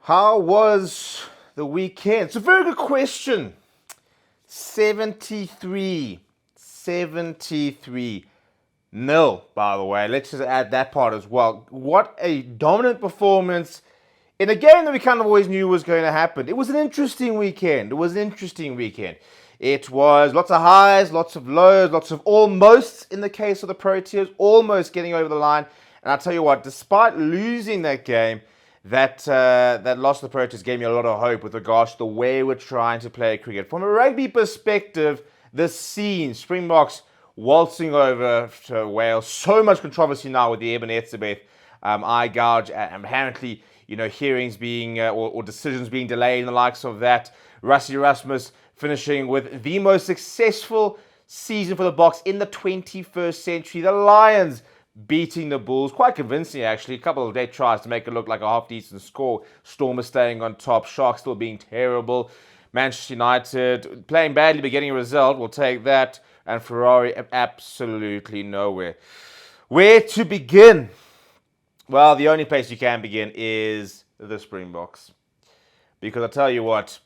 How was the weekend? It's a very good question. 73. 73 nil, by the way. Let's just add that part as well. What a dominant performance in a game that we kind of always knew was going to happen. It was an interesting weekend. It was lots of highs, lots of lows, lots of almost in the case of the Proteas, almost getting over the line. And I'll tell you what, despite losing that game, that loss of the Proteas gave me a lot of hope with regards to the way we're trying to play cricket. From a rugby perspective, the scene, Springboks waltzing over to Wales, so much controversy now with the ETZEBETH GOUGE, and apparently, hearings being or decisions being delayed and the likes of that. Rassie Erasmus finishing with the most successful season for the Boks in the 21st century. The Lions beating the Bulls quite convincingly, actually. A couple of dead tries to make it look like a half-decent score. Stormers staying on top. Sharks still being terrible. Manchester United playing badly but getting a result. We'll take that. And Ferrari absolutely nowhere. Where to begin? Well, the only place you can begin is the Springboks. Because I'll tell you what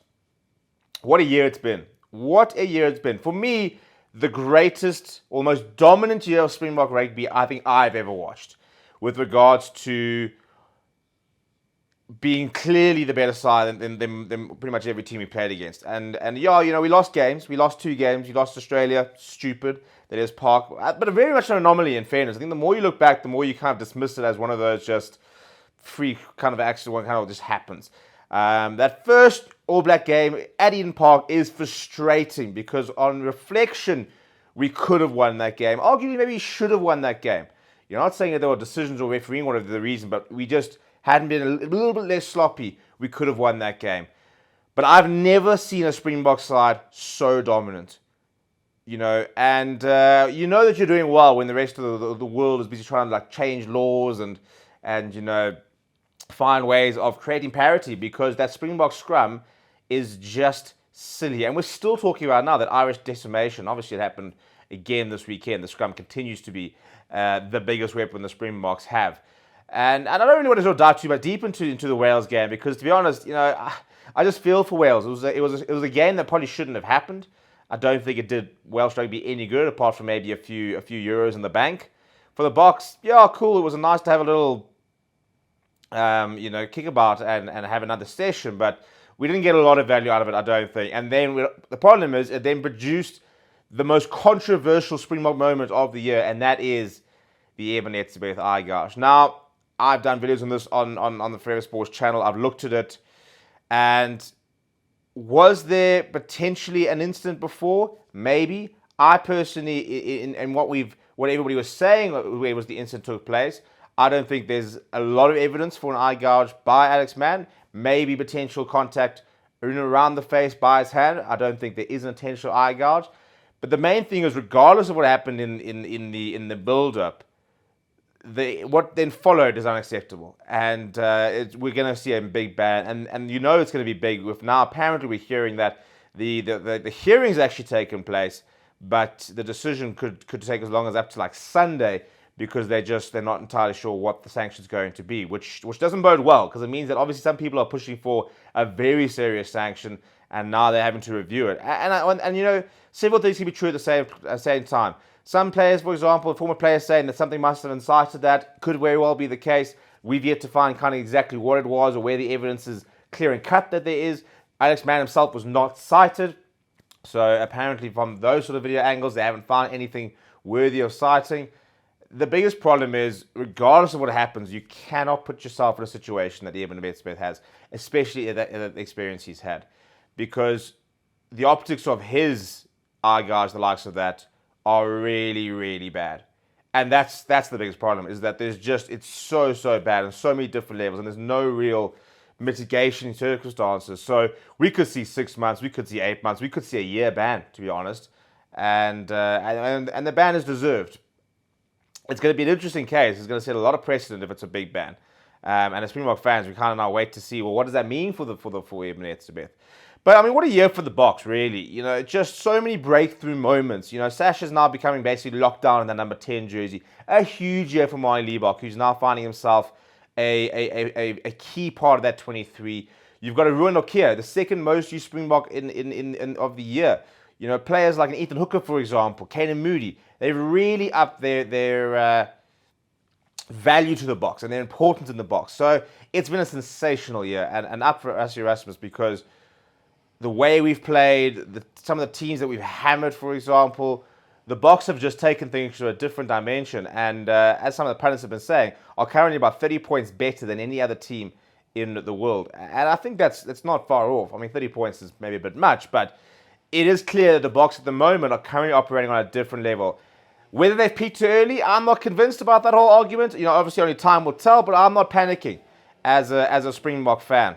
a year it's been. What a year it's been. For me, the greatest, or most dominant year of Springbok rugby I think I've ever watched, with regards to being clearly the better side than pretty much every team we played against. And yeah, we lost games. We lost 2 games. We lost Australia. Stupid. That is Park. But very much an anomaly, in fairness. I think the more you look back, the more you kind of dismiss it as one of those just freak kind of accident, one kind of just happens. That first All Black game at Eden Park is frustrating because on reflection, we could have won that game. Arguably, maybe we should have won that game. You're not saying that there were decisions or refereeing, whatever the reason, but we just hadn't been a little bit less sloppy. We could have won that game. But I've never seen a Springbok side so dominant. And you know that you're doing well when the rest of the world is busy trying to change laws and find ways of creating parity, because that Springbok scrum is just silly. And we're still talking about now that Irish decimation. Obviously, it happened again this weekend. The scrum continues to be the biggest weapon the Springboks have. And I don't really want to dive too much deep into the Wales game, because to be honest, I just feel for Wales. It was a game that probably shouldn't have happened. I don't think it did Welsh rugby any good, apart from maybe a few euros in the bank. For the Boks, yeah, cool. It was nice to have a little kick about and have another session, but we didn't get a lot of value out of it, I don't think. And then the problem is, it then produced the most controversial Springbok moment of the year, and that is the ETZEBETH GOUGE. Now, I've done videos on this on the Forever Sports channel. I've looked at it, and was there potentially an incident before? Maybe. I personally, in what everybody was saying, where was the incident took place, I don't think there's a lot of evidence for an GOUGE by Alex Mann. Maybe potential contact around the face by his hand. I don't think there is an intentional GOUGE. But the main thing is, regardless of what happened in the build-up, what then followed is unacceptable. And we're going to see a big ban. And it's going to be big. With now, apparently, we're hearing that the hearing's actually taken place, but the decision could take as long as up to Sunday, because they're not entirely sure what the sanction's going to be, which doesn't bode well, because it means that obviously some people are pushing for a very serious sanction, and now they're having to review it. And several things can be true at the same time. Some players, for example, former players saying that something must have incited that, could very well be the case. We've yet to find kind of exactly what it was or where the evidence is clear and cut that there is. Alex Mann himself was not cited, so apparently from those sort of video angles, they haven't found anything worthy of citing. The biggest problem is, regardless of what happens, you cannot put yourself in a situation that ETZEBETH has, especially the experience he's had, because the optics of his GOUGE, the likes of that, are really, really bad. And that's the biggest problem, is that it's so bad on so many different levels, and there's no real mitigation circumstances. So we could see 6 months, we could see 8 months, we could see a year ban, to be honest. And the ban is deserved. It's going to be an interesting case. It's going to set a lot of precedent if it's a big ban. And as Springbok fans, we kind of now wait to see, well, what does that mean for ETZEBETH? But I mean, what a year for the Boks, really. Just so many breakthrough moments. Sasha's now becoming basically locked down in the number 10 jersey. A huge year for Mali Liebach, who's now finding himself a key part of that 23. You've got a Ruan Nokia, the second most used Springbok in of the year. You know, players like an Ethan Hooker, for example, Kanan Moody, they've really upped their value to the box and their importance in the box. So it's been a sensational year and up for us, Erasmus, because the way we've played, some of the teams that we've hammered, for example, the Boks have just taken things to a different dimension. And as some of the pundits have been saying, are currently about 30 points better than any other team in the world. And I think that's not far off. I mean, 30 points is maybe a bit much, but it is clear that the Boks at the moment are currently operating on a different level. Whether they've peaked too early, I'm not convinced about that whole argument. You know, obviously only time will tell, but I'm not panicking as a Springbok fan.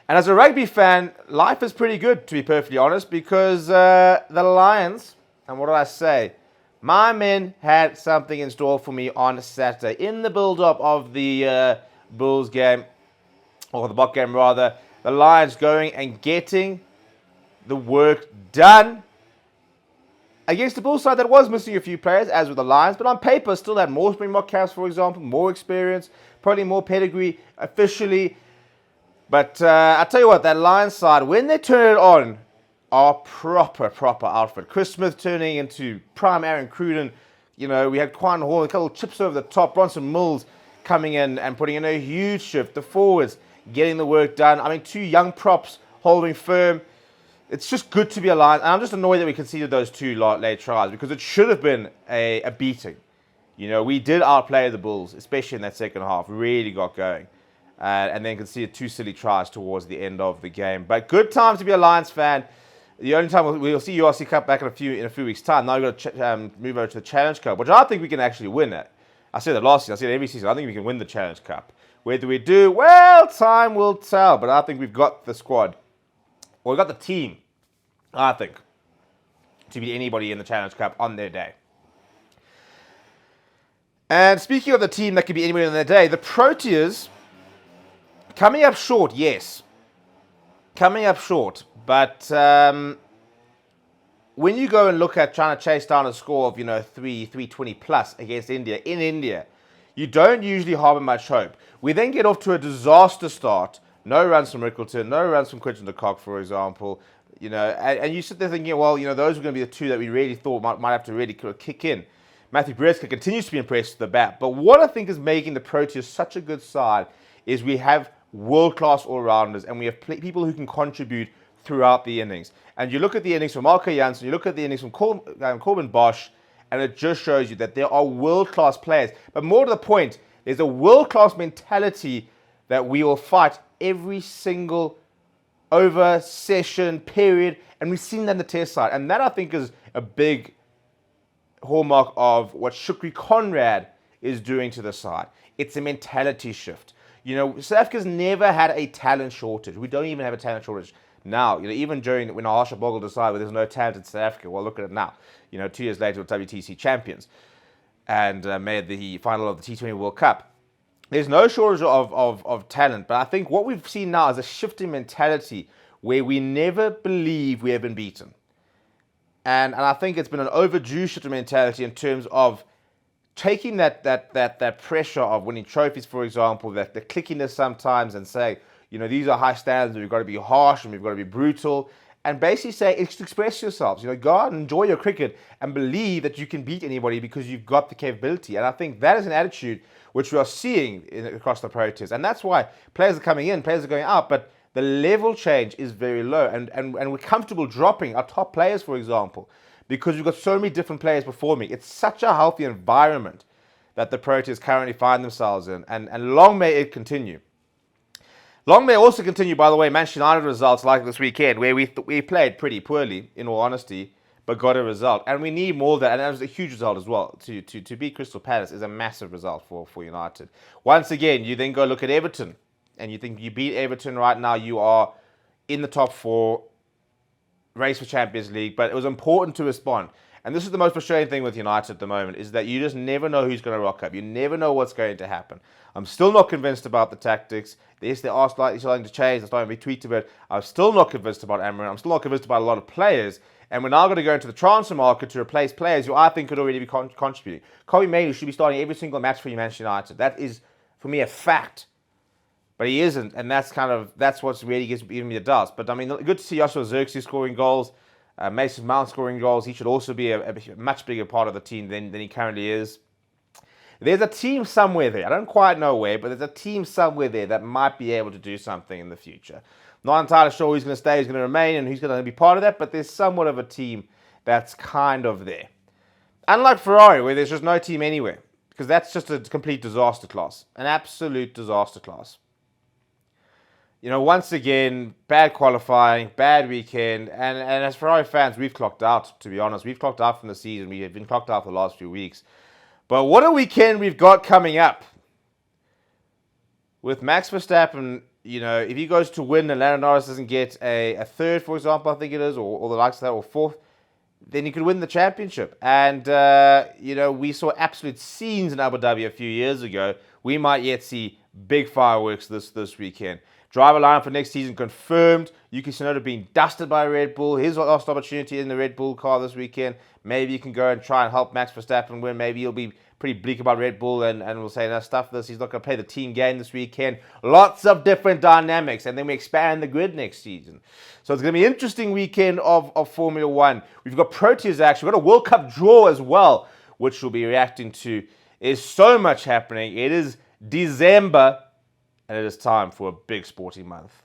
And as a rugby fan, life is pretty good, to be perfectly honest, because the Lions, and what did I say? My men had something in store for me on Saturday. In the build-up of the Bulls game, or the Bok game rather, the Lions going and getting the work done against the Bulls side that was missing a few players, as with the Lions, but on paper still had more Springbok caps, for example, more experience, probably more pedigree officially. But I tell you what, that Lions side, when they turn it on, are proper outfit. Chris Smith turning into prime Aaron Cruden. You know, we had Quan Hall, a couple of chips over the top. Bronson Mills coming in and putting in a huge shift. The forwards getting the work done. I mean, two young props holding firm. It's just good to be a Lions. And I'm just annoyed that we conceded those two late tries because it should have been a beating. You know, we did outplay the Bulls, especially in that second half. Really got going. And then conceded two silly tries towards the end of the game. But good time to be a Lions fan. The only time we'll see URC Cup back in a few weeks' time. Now we've got to move over to the Challenge Cup, which I think we can actually win it. I said that last season. I said it every season. I think we can win the Challenge Cup. Whether we do, well, time will tell. But I think we've got the squad. Well, we've got the team, I think, to beat anybody in the Challenge Cup on their day. And speaking of the team that could be anybody on their day, the Proteas, coming up short, yes. Coming up short. But when you go and look at trying to chase down a score of, 320 plus against India, in India, you don't usually harbour much hope. We then get off to a disaster start. No runs from Rickleton, no runs from Quinton de Kock, for example. And you sit there thinking, well, those are going to be the two that we really thought might have to really kick in. Matthew Breska continues to be impressed with the bat. But what I think is making the Proteas such a good side is we have world-class all-rounders and we have people who can contribute throughout the innings. And you look at the innings from Marco Jansen, you look at the innings from Corbin Bosch, and it just shows you that there are world-class players. But more to the point, there's a world-class mentality that we will fight every single over, session, period, and we've seen that in the test side. And that, I think, is a big hallmark of what Shukri Conrad is doing to the side. It's a mentality shift. South Africa's never had a talent shortage. We don't even have a talent shortage now. Even when Harsha Bogle decided there's no talent in South Africa, well, look at it now. 2 years later, we're WTC champions and made the final of the T20 World Cup. There's no shortage of talent, but I think what we've seen now is a shifting mentality where we never believe we have been beaten. And I think it's been an overdue shifting mentality in terms of taking that pressure of winning trophies, for example, the clickiness sometimes, and say, these are high standards, we've got to be harsh and we've got to be brutal, and basically say, express yourselves. Go out and enjoy your cricket and believe that you can beat anybody because you've got the capability. And I think that is an attitude which we are seeing across the Proteas. And that's why players are coming in, players are going out, but the level change is very low. And we're comfortable dropping our top players, for example, because we've got so many different players performing. It's such a healthy environment that the Proteas currently find themselves in. And long may it continue. Long may also continue, by the way, Manchester United results like this weekend, where we played pretty poorly, in all honesty, but got a result. And we need more of that, and that was a huge result as well. To beat Crystal Palace is a massive result for United. Once again, you then go look at Everton, and you think you beat Everton right now, you are in the top 4, race for Champions League, but it was important to respond. And this is the most frustrating thing with United at the moment, is that you just never know who's going to rock up. You never know what's going to happen. I'm still not convinced about the tactics. Yes, they are slightly starting to change. They're starting to be tweaked a bit. I'm still not convinced about Amarin. I'm still not convinced about a lot of players. And we're now going to go into the transfer market to replace players who I think could already be contributing. Kobe Mainoo should be starting every single match for Manchester United. That is for me, a fact. But he isn't, and that's what's really giving me the doubts. But I mean, good to see Joshua Xerxes scoring goals, Mason Mount scoring goals. He should also be a much bigger part of the team than he currently is. There's a team somewhere there. I don't quite know where, but there's a team somewhere there that might be able to do something in the future. Not entirely sure who's going to stay, who's going to remain, and who's going to be part of that, but there's somewhat of a team that's kind of there. Unlike Ferrari, where there's just no team anywhere, because that's just a complete disaster class, an absolute disaster class. Once again, bad qualifying, bad weekend, and as Ferrari fans, we've clocked out, to be honest. We've clocked out from the season. We have been clocked out for the last few weeks. But what a weekend we've got coming up. With Max Verstappen, if he goes to win and Lando Norris doesn't get a third, for example, I think it is, or the likes of that, or fourth, then he could win the championship. And, we saw absolute scenes in Abu Dhabi a few years ago. We might yet see big fireworks this weekend. Driver line for next season confirmed. Yuki Tsunoda being dusted by Red Bull. His last opportunity in the Red Bull car this weekend. Maybe you can go and try and help Max Verstappen win. Maybe he'll be pretty bleak about Red Bull and will say, no, stuff this. He's not going to play the team game this weekend. Lots of different dynamics. And then we expand the grid next season. So it's going to be an interesting weekend of Formula One. We've got Proteas action. We've got a World Cup draw as well, which we'll be reacting to. There's so much happening. It is December. And it is time for a big sporting month.